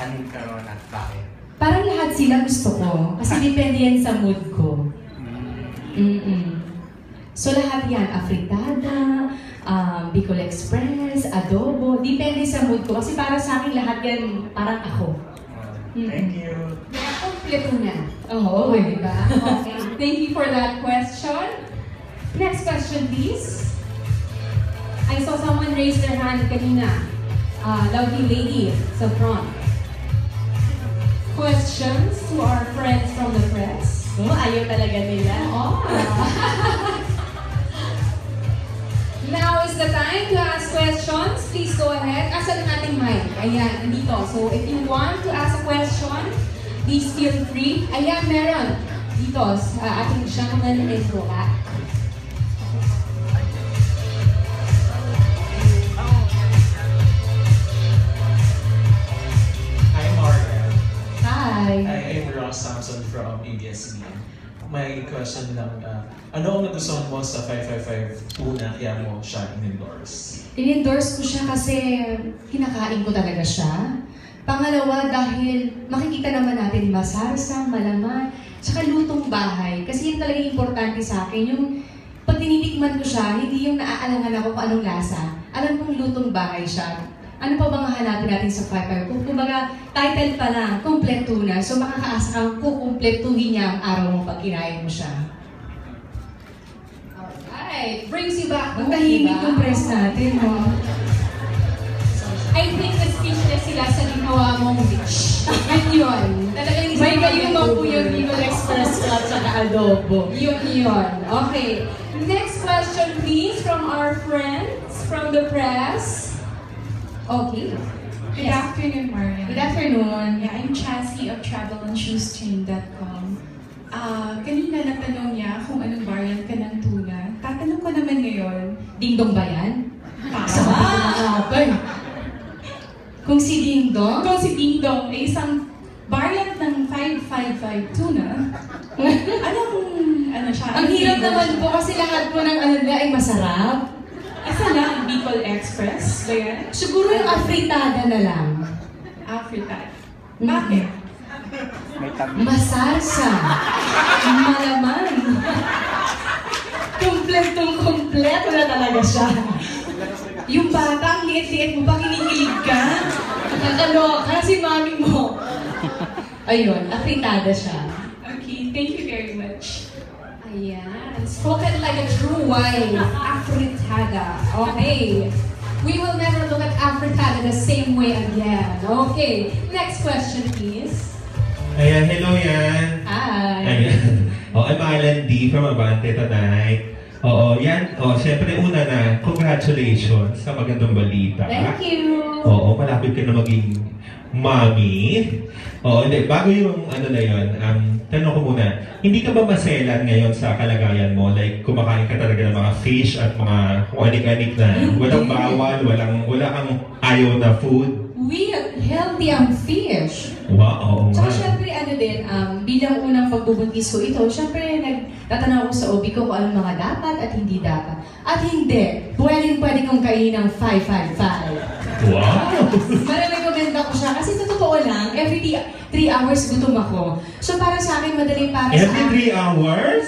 kanin karon at bakit? Parang lahat sila gusto ko. Kasi depende yan sa mood ko. So lahat yan, afritada, Bicol Express, adobo, depende sa mood ko. Kasi para sa akin lahat yan, parang ako. Thank you. Kaya kompleto na. Oo, Diba? Okay. Thank you for that question. Next question, please. I saw someone raise their hand kanina. Lovely lady sa front. Questions to our friends from the press. Ayaw talaga nila. Now is the time to ask questions. Please go ahead. Asan ang ating mic? Ayan, nandito. So if you want to ask a question, please feel free. Ayan, meron. Dito sa ating gentleman in black. Hi, Morgan. Hi. I'm Ross Samson from ABS-CBN. May question lang, ano ang nagustuhan mo sa 555 una kaya mo siya in-endorse? In-endorse ko siya kasi kinakain ko talaga siya. Pangalawa, dahil makikita naman natin masarsang, malaman, tsaka lutong bahay. Kasi yun talaga importante sa akin. Yung pag tinitikman ko siya, hindi yung naaalangan ako kung anong lasa. Alam kong lutong bahay siya. Ano pa bang hahanapin natin sa 555? Kumbaga, title pa lang, kompleto na. So makakaasa kang kukumpletuhin niya ang araw mo pag kinain mo siya. Alright. Brings you back. Ang tahimik yung press natin, no? I think the speechless sila sa ginawa mong bitch. Yun yun. Talagang May kayo po yung Bicol Express Club sa adobo. Yun. Okay. Next question please from our friends from the press. Okay. Good afternoon, Maria. Good afternoon. Yeah, I'm Chassie of travelandshoestrain.com. Kanina natanong niya kung anong variant ka ng tuna. Tatanong ko naman ngayon. Dingdong ba yan? Tama! Kung si Dingdong? Kung si Dingdong ay isang variant ng 555 tuna, ano siya? Ang hirap naman po kasi lahat po ng ano nila ay masarap. Isa lang, Bicol Express ba yan? Siguro yung afritada na lang. Afritada. Bakit? May tabi. Masarsa. Malaman. Kompleto na talaga siya. Yung bata, ang liit-liit mo pa, kinikilig ka. Nakakaloka si mami mo. Ayun, afritada siya. Okay, thank you very much. Ayan. Spoken like a true wife. Afritada. Okay. We will never look at Afritada the same way again. Okay. Next question, please. Ayan, hello yan. Hi. Ayan. I'm Alan D. from Abante tonight. Yan. Siyempre una na, congratulations sa magandang balita. Thank you. Malapit ka na maging mommy. Hindi. Bago yung ano na yun, tanong ko muna, hindi ka ba maselan ngayon sa kalagayan mo? Like, kumakain ka talaga ng mga fish at mga kung anik-anik na walang bawal, wala kang ayaw na food? We healthy ang fish. Wow, Tsaka syempre ano din, bilang unang pagbubuntis ko ito, syempre nagtatanaw ko sa OB ko kung anong mga dapat at hindi dapat. At hindi, pwede kong kainin ng 555. Wow! Marirekomenda ko siya kasi sa totoo lang, every 3 hours gutom ako. So para sa akin, madali para sa Every 3 hours?